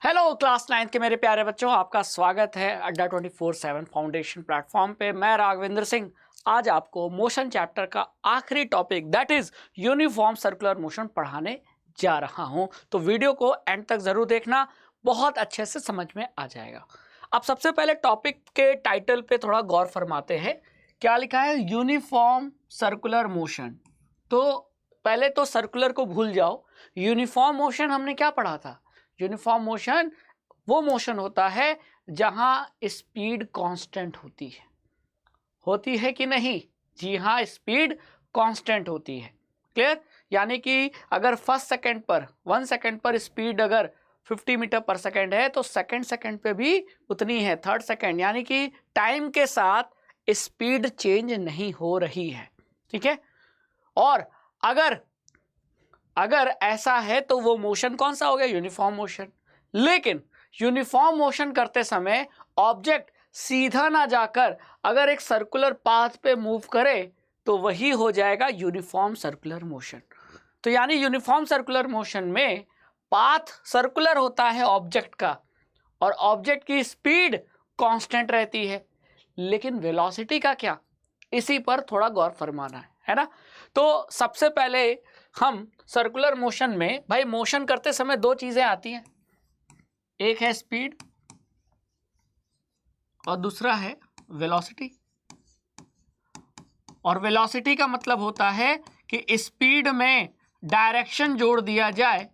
Hello class 9 के मेरे प्यारे बच्चों, आपका स्वागत है अड्डा 24/7 फाउंडेशन प्लेटफॉर्म पे। मैं राघवेंद्र सिंह आज आपको मोशन चैप्टर का आखिरी topic that is uniform circular motion पढ़ाने जा रहा हूं। तो वीडियो को एंड तक जरूर देखना, बहुत अच्छे से समझ में आ जाएगा। अब सबसे पहले टॉपिक के टाइटल पे थोड़ा गौर फरमाते हैं। क्या लिखा है? Uniform circular motion. तो पहले तो सर्कुलर को भूल जाओ। यूनिफॉर्म मोशन हमने क्या पढ़ा था? यूनिफॉर्म मोशन वो मोशन होता है जहां स्पीड कांस्टेंट होती है कि नहीं? जी हाँ, स्पीड कांस्टेंट होती है। क्लियर? यानी कि अगर फर्स्ट सेकंड पर 1 सेकंड पर स्पीड अगर 50 मीटर पर सेकंड है तो सेकंड सेकंड पे भी उतनी है, थर्ड सेकंड, यानी कि टाइम के साथ स्पीड चेंज नहीं हो रही है। ठीक है? और अगर ऐसा है तो वो मोशन कौन सा हो गया? Uniform motion. लेकिन यूनिफॉर्म मोशन करते समय ऑब्जेक्ट सीधा ना जाकर अगर एक सर्कुलर पाथ पे मूव करे तो वही हो जाएगा यूनिफॉर्म सर्कुलर मोशन। तो यानी यूनिफॉर्म सर्कुलर मोशन में पाथ सर्कुलर होता है ऑब्जेक्ट का और ऑब्जेक्ट की स्पीड कांस्टेंट रहती है, लेकिन वेलोसिटी का क्या? इसी पर थोड़ा गौर फरमाना है ना। तो सबसे पहले हम सर्कुलर मोशन में, भाई मोशन करते समय दो चीजें आती हैं, एक है स्पीड और दूसरा है वेलोसिटी। और वेलोसिटी का मतलब होता है कि स्पीड में डायरेक्शन जोड़ दिया जाए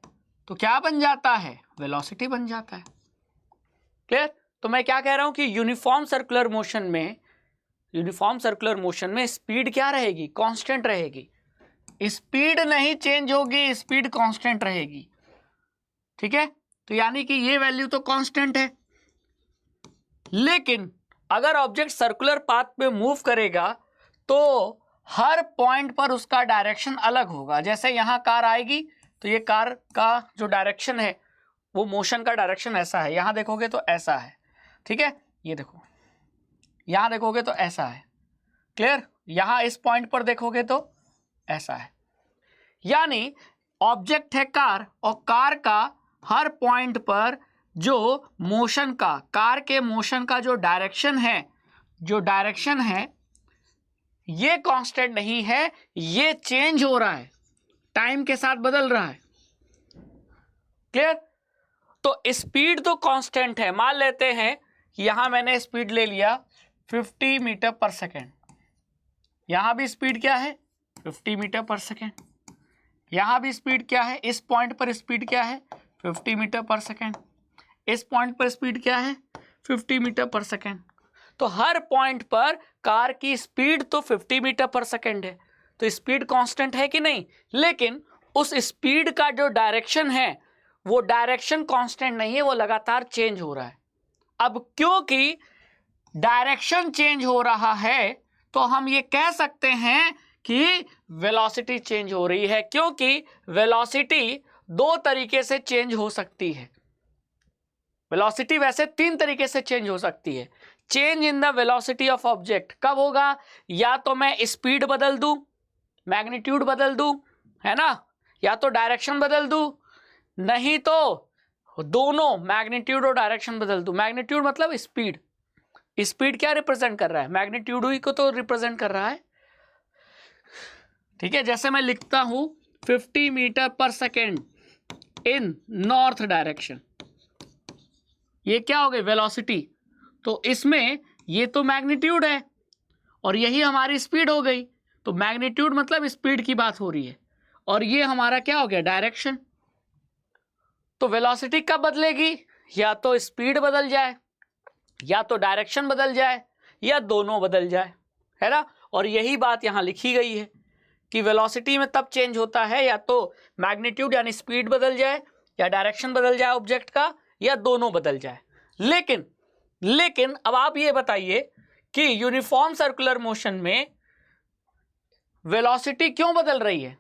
तो क्या बन जाता है? वेलोसिटी बन जाता है। क्लियर? तो मैं क्या कह रहा हूं कि यूनिफॉर्म सर्कुलर मोशन में स्पीड क्या रहेगी? कांस्टेंट रहेगी। स्पीड नहीं चेंज होगी, स्पीड कांस्टेंट रहेगी। ठीक है? तो यानी कि ये वैल्यू तो कांस्टेंट है, लेकिन अगर ऑब्जेक्ट सर्कुलर पाथ पे मूव करेगा तो हर पॉइंट पर उसका डायरेक्शन अलग होगा। जैसे यहां कार आएगी तो ये कार का जो डायरेक्शन है वो मोशन का डायरेक्शन ऐसा है, यहां देखोगे तो ऐसा है। ठीक है? ये देखो, यहां देखोगे तो ऐसा है। क्लियर? यहां इस पॉइंट पर देखोगे तो ऐसा है। यानी ऑब्जेक्ट है कार और कार का हर पॉइंट पर जो मोशन का, कार के मोशन का जो डायरेक्शन है ये कांस्टेंट नहीं है, ये चेंज हो रहा है, टाइम के साथ बदल रहा है। क्लियर? तो स्पीड तो कांस्टेंट है। मान लेते हैं यहां मैंने स्पीड ले लिया 50 मीटर पर सेकेंड, यहां भी स्पीड क्या है? 50 मीटर पर सेकेंड। यहां भी स्पीड क्या है? इस पॉइंट पर स्पीड क्या है? 50 मीटर पर सेकेंड। इस पॉइंट पर स्पीड क्या है? 50 मीटर पर सेकेंड। तो हर पॉइंट पर कार की स्पीड तो 50 मीटर पर सेकेंड है, तो स्पीड कांस्टेंट है कि नहीं? लेकिन उस स्पीड का जो डायरेक्शन है वो डायरेक्शन कांस्टेंट नहीं है, वो लगातार चेंज हो रहा है। अब क्योंकि डायरेक्शन चेंज हो रहा है तो हम ये कह सकते हैं कि वेलोसिटी चेंज हो रही है, क्योंकि वेलोसिटी दो तरीके से चेंज हो सकती है। वेलोसिटी वैसे 3 तरीके से चेंज हो सकती है। Change in the velocity of object कब होगा? या तो मैं स्पीड बदल दूं, मैग्नीट्यूड बदल दूं, है ना, या तो डायरेक्शन बदल दूं, नहीं तो दोनों मैग्नीट्यूड और डायरेक्शन बदल दूं। मैग्नीट्यूड मतलब स्पीड। स्पीड क्या रिप्रेजेंट कर रहा है? मैग्नीट्यूड ही को तो रिप्रेजेंट कर रहा है। ठीक है? जैसे मैं लिखता हूं 50 मीटर पर सेकेंड इन नॉर्थ डायरेक्शन, ये क्या हो गई? वेलोसिटी। तो इसमें ये तो मैग्नीट्यूड है और यही हमारी स्पीड हो गई। तो मैग्नीट्यूड मतलब स्पीड की बात हो रही है और ये हमारा क्या हो गया? डायरेक्शन। तो वेलोसिटी कब बदलेगी? या तो स्पीड बदल जाए, या तो डायरेक्शन बदल जाए, या दोनों बदल जाए, है ना। और यही बात यहां लिखी गई है कि वेलोसिटी में तब चेंज होता है या तो मैग्नीट्यूड यानी स्पीड बदल जाए, या डायरेक्शन बदल जाए ऑब्जेक्ट का, या दोनों बदल जाए। लेकिन अब आप ये बताइए कि यूनिफॉर्म सर्कुलर मोशन में वेलोसिटी क्यों बदल रही है?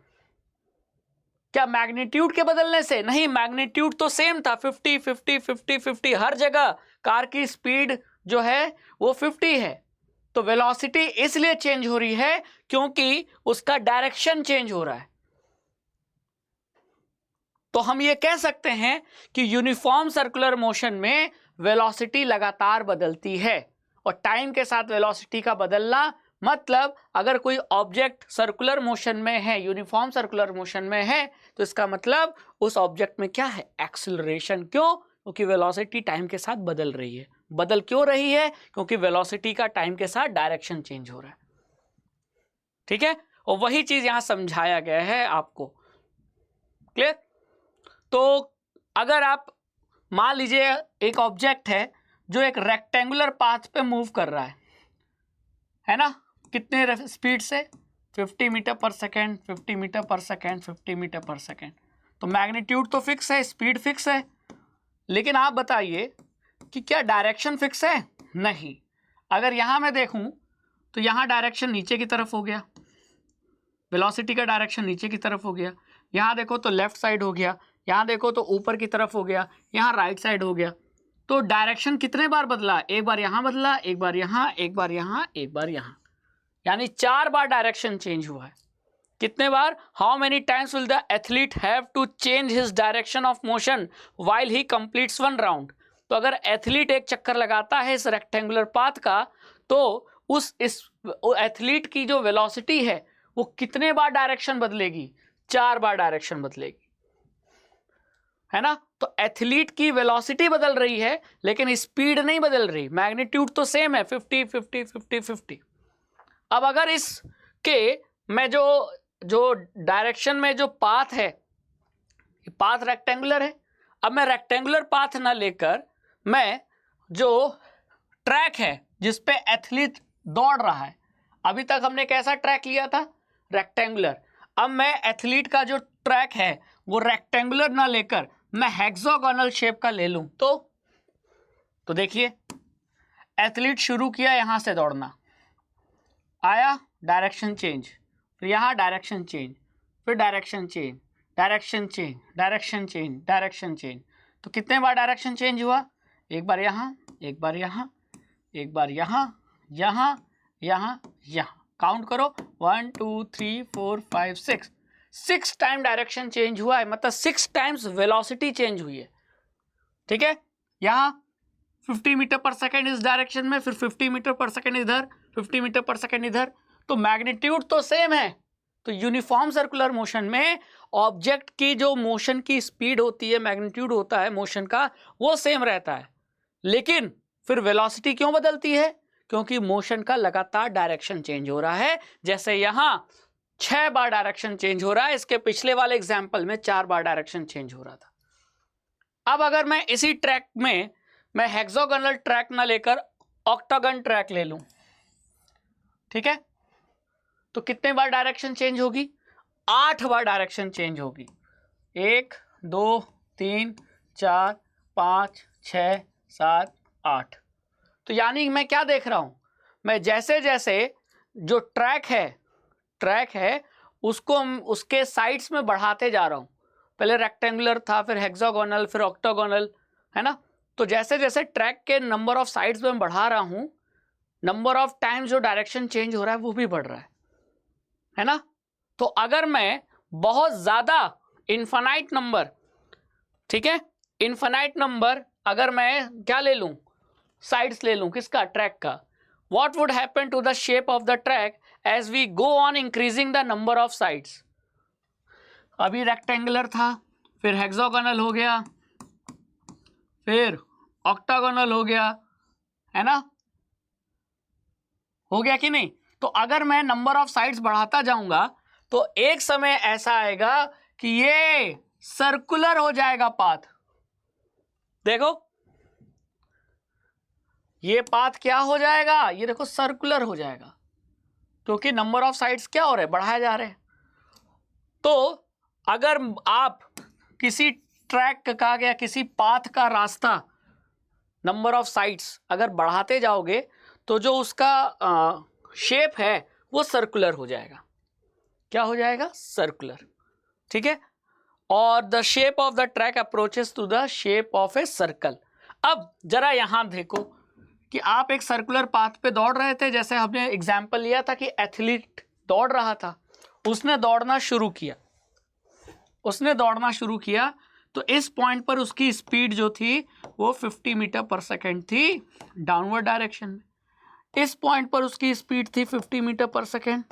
क्या मैग्नीट्यूड के बदलने से? नहीं, मैग्नीट्यूड तो सेम था, 50 50 50 50, हर जगह कार की स्पीड जो है वो 50 है। तो वेलोसिटी इसलिए चेंज हो रही है क्योंकि उसका डायरेक्शन चेंज हो रहा है। तो हम ये कह सकते हैं कि यूनिफॉर्म सर्कुलर मोशन में वेलोसिटी लगातार बदलती है, और टाइम के साथ वेलोसिटी का बदलना मतलब अगर कोई ऑब्जेक्ट सर्कुलर मोशन में है, यूनिफॉर्म सर्कुलर मोशन में है, तो इसका मतलब उस ऑब्जेक्ट में क्या है, एक्सीलरेशन। क्यों? क्योंकि वेलोसिटी टाइम के साथ बदल रही है। बदल क्यों रही है? क्योंकि वेलोसिटी का टाइम के साथ डायरेक्शन चेंज हो रहा है। ठीक है, और वही चीज यहां समझाया गया है आपको। क्लियर? तो अगर आप मान लीजिए एक ऑब्जेक्ट है जो एक रेक्टेंगुलर पाथ पे मूव कर रहा है ना, कितने स्पीड से, 50 मीटर पर सेकेंड, 50 मीटर पर सेकेंड, 50 मीटर पर सेकेंड। तो मैग्नीट्यूड तो फिक्स है, स्पीड फिक्स है, लेकिन आप बताइए कि क्या डायरेक्शन फिक्स है? नहीं। अगर यहां मैं देखूं तो यहां डायरेक्शन नीचे की तरफ हो गया, वेलोसिटी का डायरेक्शन नीचे की तरफ हो गया। यहां देखो तो लेफ्ट साइड हो गया, यहां देखो तो ऊपर की तरफ हो गया, यहां राइट साइड हो गया। तो डायरेक्शन कितने बार बदला? एक बार यहां बदला, एक बार यहां, एक बार यहां, एक बार यहां, यानी 4 बार डायरेक्शन चेंज हुआ है। कितने बार? How many times will the athlete have to change his direction of motion while he completes one round. तो अगर एथलीट एक चक्कर लगाता है इस रेक्टेंगुलर पाथ का, तो इस एथलीट की जो वेलोसिटी है वो कितने बार डायरेक्शन बदलेगी? 4 बार डायरेक्शन बदलेगी, है ना। तो एथलीट की वेलोसिटी बदल रही है लेकिन स्पीड नहीं बदल रही, मैग्नीट्यूड तो सेम है, 50 50 50 50। अब अगर इसके मैं जो डायरेक्शन में जो पाथ है, पाथ रेक्टेंगुलर है, अब मैं रेक्टेंगुलर पाथ ना लेकर मैं जो ट्रैक है जिस पे एथलीट दौड़ रहा है, अभी तक हमने कैसा ट्रैक लिया था? रेक्टेंगुलर। अब मैं एथलीट का जो ट्रैक है वो रेक्टेंगुलर ना लेकर मैं हेक्सागोनल शेप का ले लूं तो देखिए एथलीट शुरू किया यहां से दौड़ना, आया डायरेक्शन चेंज, फिर यहां डायरेक्शन चेंज, फिर direction change, direction change, direction change, direction change. तो कितने बार डायरेक्शन चेंज हुआ? एक बार यहां, एक बार यहां, एक बार यहां, यहां, यहां, यहां। काउंट करो, 1 2 3 4 5 6, 6 टाइम डायरेक्शन चेंज हुआ है, मतलब 6 टाइम्स वेलोसिटी चेंज हुई है। ठीक है, यहां 50 मीटर पर सेकेंड इस डायरेक्शन में, फिर 50 मीटर पर सेकेंड इधर, 50 मीटर पर सेकेंड इधर। तो मैग्नीट्यूड तो सेम है। तो यूनिफॉर्म सर्कुलर मोशन में ऑब्जेक्ट की जो मोशन की स्पीड होती है, मैग्नीट्यूड होता है मोशन का, वो सेम रहता है, लेकिन फिर वेलोसिटी क्यों बदलती है? क्योंकि मोशन का लगातार डायरेक्शन चेंज हो रहा है। जैसे यहां 6 बार डायरेक्शन चेंज हो रहा है, इसके पिछले वाले एग्जाम्पल में 4 बार डायरेक्शन चेंज हो रहा था। अब अगर मैं इसी ट्रैक में मैं हेक्सागोनल ट्रैक ना लेकर ऑक्टागन ट्रैक ले लूं, ठीक है, तो कितने बार डायरेक्शन चेंज होगी? 8 बार डायरेक्शन चेंज होगी। 1 2 3 4 5 6 7 8। तो यानी मैं क्या देख रहा हूं? मैं जैसे जैसे जो ट्रैक है उसको उसके साइड्स में बढ़ाते जा रहा हूं। पहले रेक्टेंगुलर था, फिर हेक्सागोनल, फिर ऑक्टागोनल, है ना। तो जैसे जैसे ट्रैक के नंबर ऑफ साइड्स में बढ़ा रहा हूं, नंबर ऑफ टाइम्स जो डायरेक्शन चेंज हो रहा है वो भी बढ़ रहा है ना। तो अगर मैं बहुत ज्यादा इनफाइनाइट नंबर, ठीक है, इनफाइनाइट नंबर अगर मैं क्या ले लूं? साइड्स ले लूं, किसका? ट्रैक का। What would happen to the shape of the track as we go on increasing the number of sides? अभी रेक्टेंगुलर था, फिर हेक्सागोनल हो गया, फिर ऑक्टागोनल हो गया, है ना, हो गया कि नहीं? तो अगर मैं नंबर ऑफ साइड्स बढ़ाता जाऊंगा तो एक समय ऐसा आएगा कि ये सर्कुलर हो जाएगा पाथ। देखो ये पाथ क्या हो जाएगा? ये देखो सर्कुलर हो जाएगा, क्योंकि नंबर ऑफ साइड्स क्या हो रहे हैं? बढ़ाए जा रहे हैं। तो अगर आप किसी ट्रैक का या किसी पाथ का रास्ता नंबर ऑफ साइड्स अगर बढ़ाते जाओगे तो जो उसका शेप है वो सर्कुलर हो जाएगा। क्या हो जाएगा? सर्कुलर। ठीक है, और the shape of the track approaches to the shape of a circle. अब जरा यहां देखो कि आप एक सर्कुलर पाथ पे दौड़ रहे थे, जैसे हमने एग्जाम्पल लिया था कि एथलीट दौड़ रहा था, उसने दौड़ना शुरू किया, उसने दौड़ना शुरू किया तो इस पॉइंट पर उसकी स्पीड जो थी वो 50 मीटर पर सेकेंड थी डाउनवर्ड डायरेक्शन में, इस पॉइंट पर उसकी स्पीड थी 50 मीटर पर सेकेंड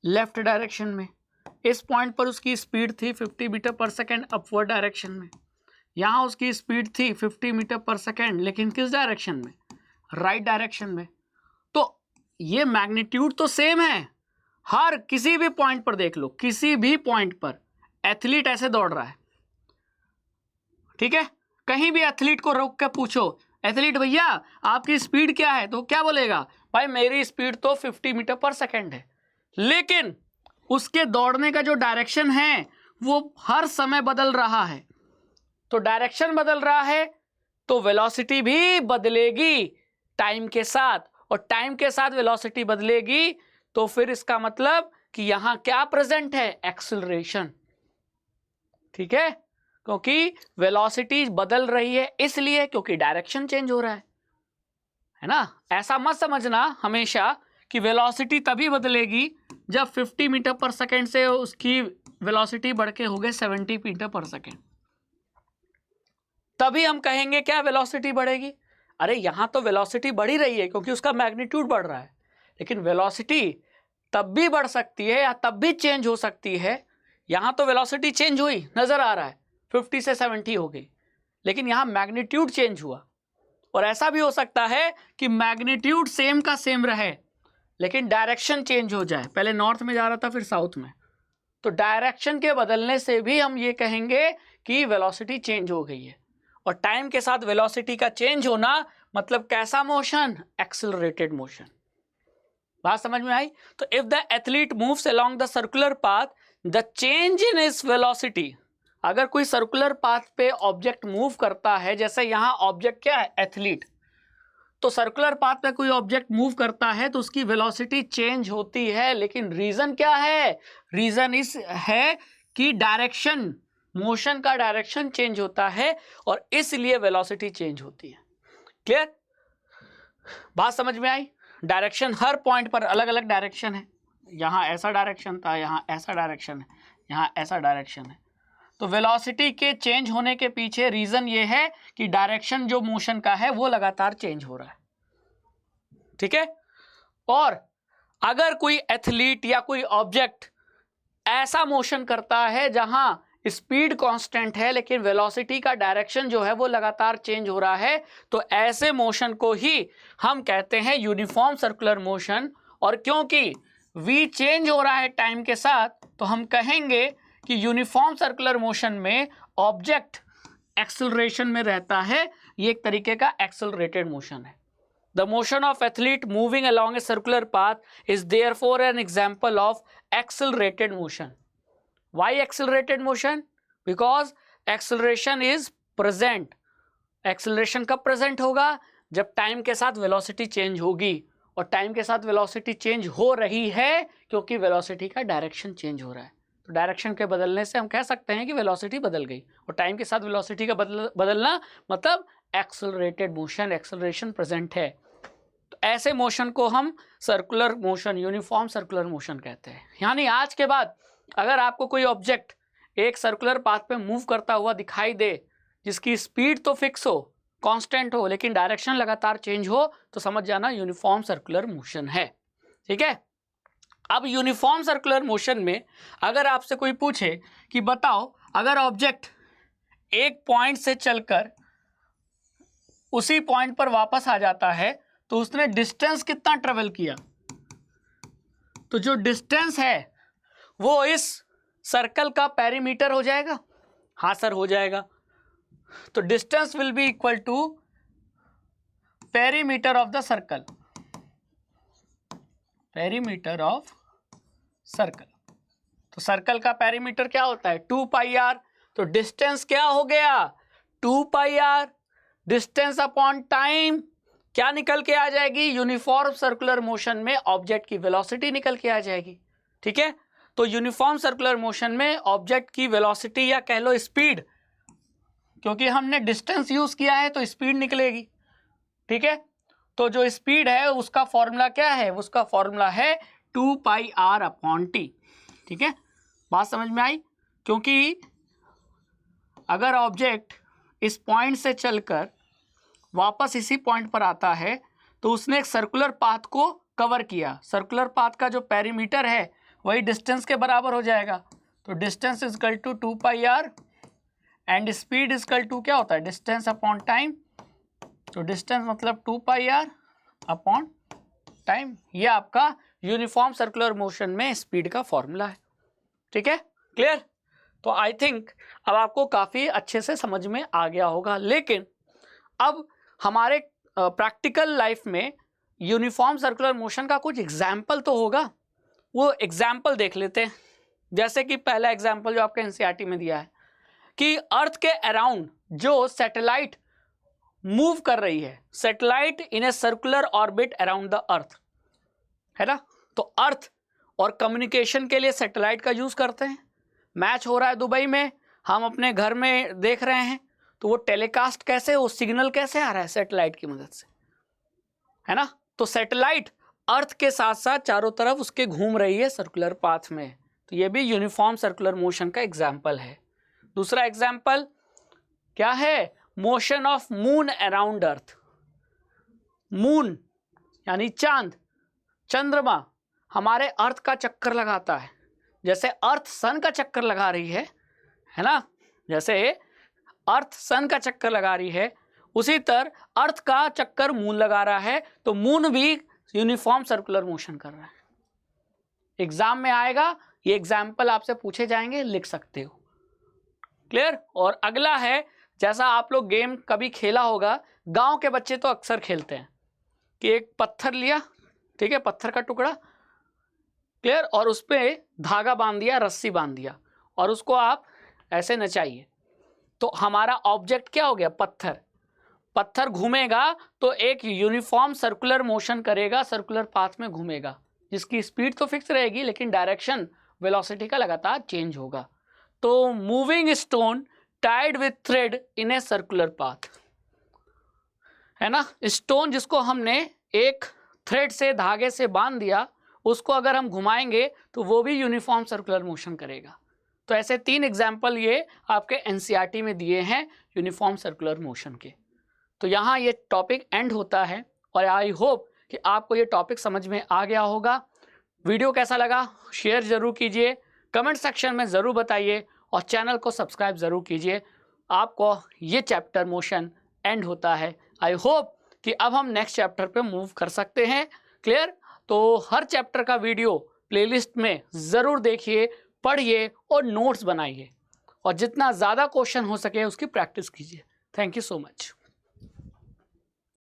लेफ्ट डायरेक्शन में, इस पॉइंट पर उसकी स्पीड थी 50 मीटर पर सेकेंड अपवर्ड डायरेक्शन में, यहाँ उसकी स्पीड थी 50 मीटर पर सेकेंड लेकिन किस डायरेक्शन में, राइट डायरेक्शन में। तो ये मैग्नीट्यूड तो सेम है, हर किसी भी पॉइंट पर देख लो, किसी भी पॉइंट पर एथलीट ऐसे दौड़ रहा है, ठीक है। कहीं भी एथलीट को रोक के पूछो, एथलीट भैया आपकी स्पीड क्या है, तो क्या बोलेगा, भाई मेरी स्पीड तो 50 मीटर पर सेकेंड है, लेकिन उसके दौड़ने का जो डायरेक्शन है वो हर समय बदल रहा है। तो डायरेक्शन बदल रहा है तो वेलोसिटी भी बदलेगी टाइम के साथ, और टाइम के साथ वेलोसिटी बदलेगी तो फिर इसका मतलब कि यहां क्या प्रेजेंट है, एक्सेलरेशन, ठीक है। क्योंकि वेलोसिटी बदल रही है इसलिए क्योंकि डायरेक्शन चेंज हो रहा है ना। ऐसा मत समझना हमेशा कि वेलोसिटी तभी बदलेगी जब 50 मीटर पर सेकेंड से उसकी वेलोसिटी बढ़ के हो गए 70 मीटर पर सेकेंड, तभी हम कहेंगे क्या वेलोसिटी बढ़ेगी। अरे यहां तो वेलोसिटी बढ़ ही रही है क्योंकि उसका मैग्नीट्यूड बढ़ रहा है, लेकिन वेलोसिटी तब भी बढ़ सकती है या तब भी चेंज हो सकती है। यहां तो वेलोसिटी चेंज हुई, नजर आ रहा है 50 से 70 हो गई, लेकिन यहां मैग्नीट्यूड चेंज हुआ। और ऐसा भी हो सकता है कि मैग्नीट्यूड सेम का सेम रहे लेकिन डायरेक्शन चेंज हो जाए, पहले नॉर्थ में जा रहा था फिर साउथ में, तो डायरेक्शन के बदलने से भी हम ये कहेंगे कि वेलोसिटी चेंज हो गई है। और टाइम के साथ वेलोसिटी का चेंज होना मतलब कैसा मोशन, एक्सेलरेटेड मोशन। बात समझ में आई। तो if the athlete moves along the circular path the change in is velocity, अगर कोई सर्कुलर पाथ पे ऑब्जेक्ट मूव करता है, जैसे यहां ऑब्जेक्ट क्या है, एथलीट, तो सर्कुलर पाथ पे कोई ऑब्जेक्ट मूव करता है तो उसकी वेलोसिटी चेंज होती है, लेकिन रीजन क्या है, रीजन इस है कि डायरेक्शन, मोशन का डायरेक्शन चेंज होता है और इसलिए वेलोसिटी चेंज होती है। क्लियर, बात समझ में आई। डायरेक्शन हर पॉइंट पर अलग अलग डायरेक्शन है, यहां ऐसा डायरेक्शन था, यहां ऐसा डायरेक्शन है, यहां ऐसा डायरेक्शन है। तो वेलोसिटी के चेंज होने के पीछे रीजन ये है कि डायरेक्शन जो मोशन का है वो लगातार चेंज हो रहा है, ठीक है। और अगर कोई एथलीट या कोई ऑब्जेक्ट ऐसा मोशन करता है जहां स्पीड कांस्टेंट है लेकिन वेलोसिटी का डायरेक्शन जो है वो लगातार चेंज हो रहा है, तो ऐसे मोशन को ही हम कहते हैं यूनिफॉर्म सर्कुलर मोशन। और क्योंकि v चेंज हो रहा है टाइम के साथ, तो हम कहेंगे कि यूनिफॉर्म सर्कुलर मोशन में ऑब्जेक्ट एक्सेलरेशन में रहता है, ये एक तरीके का एक्सेलरेटेड मोशन है। The motion of athlete moving along a circular path is therefore an example of accelerated motion. Why accelerated motion? Because acceleration is present. Acceleration कब present होगा, जब टाइम के साथ वेलोसिटी चेंज होगी, और टाइम के साथ वेलोसिटी चेंज हो रही है क्योंकि वेलोसिटी का डायरेक्शन चेंज हो रहा है। तो डायरेक्शन के बदलने से हम कह सकते हैं कि वेलोसिटी बदल गई, और टाइम के साथ वेलोसिटी का बदलना मतलब एक्सेलरेटेड मोशन, एक्सेलरेशन प्रेजेंट है। तो ऐसे मोशन को हम circular motion, uniform circular motion कहते हैं। यानी आज के बाद अगर आपको कोई ऑब्जेक्ट एक सर्कुलर पाथ पे मूव करता हुआ दिखाई दे जिसकी स्पीड तो फिक्स हो, कांस्टेंट हो, लेकिन डायरेक्शन लगातार चेंज हो, तो समझ जाना यूनिफॉर्म सर्कुलर मोशन है, ठीक है। अब यूनिफॉर्म सर्कुलर मोशन में अगर आपसे कोई पूछे कि बताओ अगर ऑब्जेक्ट एक पॉइंट से चलकर उसी पॉइंट पर वापस आ जाता है तो उसने डिस्टेंस कितना ट्रेवल किया, तो जो डिस्टेंस है वो इस सर्कल का पेरीमीटर हो जाएगा। हाँ सर हो जाएगा। तो distance will be equal to perimeter of the circle, perimeter of circle. तो सर्कल का पेरीमीटर क्या होता है, 2 पाई आर। तो डिस्टेंस क्या हो गया, 2 पाई आर। डिस्टेंस अपॉन टाइम क्या निकल के आ जाएगी, यूनिफॉर्म सर्कुलर मोशन में ऑब्जेक्ट की वेलोसिटी निकल के आ जाएगी, ठीक है। तो यूनिफॉर्म सर्कुलर मोशन में ऑब्जेक्ट की वेलोसिटी या कह लो स्पीड, क्योंकि हमने डिस्टेंस यूज किया है तो स्पीड निकलेगी, ठीक है। तो जो स्पीड है उसका फॉर्मूला क्या है, उसका फॉर्मूला है 2 पाई आर अपॉन टी, ठीक है। बात समझ में आई। क्योंकि अगर ऑब्जेक्ट इस पॉइंट से चलकर वापस इसी पॉइंट पर आता है तो उसने एक सर्कुलर पाथ को कवर किया। सर्कुलर पाथ का जो पेरीमीटर है वही डिस्टेंस के बराबर हो जाएगा। तो distance is equal to 2πr and speed is equal to क्या होता है, डिस्टेंस अपॉन टाइम। तो डिस्टेंस मतलब 2πr अपॉन टाइम। ये आपका यूनिफॉर्म सर्कुलर मोशन में स्पीड का फॉर्मूला है। ठीक है, क्लियर। तो आई थिंक अब आपको काफ़ी अच्छे से समझ में आ गया होगा। लेकिन अब हमारे प्रैक्टिकल लाइफ में यूनिफॉर्म सर्कुलर मोशन का कुछ एग्जाम्पल तो होगा, वो एग्जाम्पल देख लेते हैं। जैसे कि पहला एग्जाम्पल जो आपके एनसीईआरटी में दिया है कि अर्थ के अराउंड जो सैटेलाइट मूव कर रही है, satellite in a circular orbit around the earth, है ना। तो अर्थ और कम्युनिकेशन के लिए सैटेलाइट का यूज़ करते हैं। मैच हो रहा है दुबई में, हम अपने घर में देख रहे हैं, तो वो टेलीकास्ट कैसे, वो सिग्नल कैसे आ रहा है, सैटेलाइट की मदद से, है ना। तो सैटेलाइट अर्थ के साथ साथ चारों तरफ उसके घूम रही है सर्कुलर पाथ में। तो ये भी यूनिफॉर्म सर्कुलर मोशन का एग्जाम्पल है। दूसरा एग्जाम्पल क्या है, motion of moon around earth. Moon यानी चांद, चंद्रमा हमारे अर्थ का चक्कर लगाता है। जैसे अर्थ सन का चक्कर लगा रही है ना, जैसे अर्थ सन का चक्कर लगा रही है, उसी तरह अर्थ का चक्कर मून लगा रहा है। तो मून भी यूनिफॉर्म सर्कुलर मोशन कर रहा है। एग्जाम में आएगा, ये एग्जाम्पल आपसे पूछे जाएंगे, लिख सकते हो। क्लियर। और अगला है, जैसा आप लोग गेम कभी खेला होगा, गांव के बच्चे तो अक्सर खेलते हैं कि एक पत्थर लिया, ठीक है, पत्थर का टुकड़ा, क्लियर, और उस पर धागा बांध दिया, रस्सी बांध दिया, और उसको आप ऐसे नचाइए। तो हमारा ऑब्जेक्ट क्या हो गया, पत्थर। पत्थर घूमेगा तो एक यूनिफॉर्म सर्कुलर मोशन करेगा, सर्कुलर पाथ में घूमेगा, जिसकी स्पीड तो फिक्स रहेगी लेकिन डायरेक्शन वेलोसिटी का लगातार चेंज होगा। तो moving stone Tide with thread in a circular path, है ना। स्टोन जिसको हमने एक थ्रेड से, धागे से बांध दिया, उसको अगर हम घुमाएंगे तो वो भी यूनिफॉर्म सर्कुलर मोशन करेगा। तो ऐसे 3 एग्जाम्पल ये आपके एनसीईआरटी में दिए हैं यूनिफॉर्म सर्कुलर मोशन के। तो यहाँ ये टॉपिक एंड होता है और आई होप कि आपको ये टॉपिक समझ में आ गया होगा। वीडियो कैसा लगा शेयर ज़रूर कीजिए, कमेंट सेक्शन में ज़रूर बताइए और चैनल को सब्सक्राइब ज़रूर कीजिए। आपको ये चैप्टर मोशन एंड होता है। आई होप कि अब हम नेक्स्ट चैप्टर पे मूव कर सकते हैं। क्लियर। तो हर चैप्टर का वीडियो प्लेलिस्ट में ज़रूर देखिए, पढ़िए और नोट्स बनाइए, और जितना ज़्यादा क्वेश्चन हो सके उसकी प्रैक्टिस कीजिए। Thank you so much.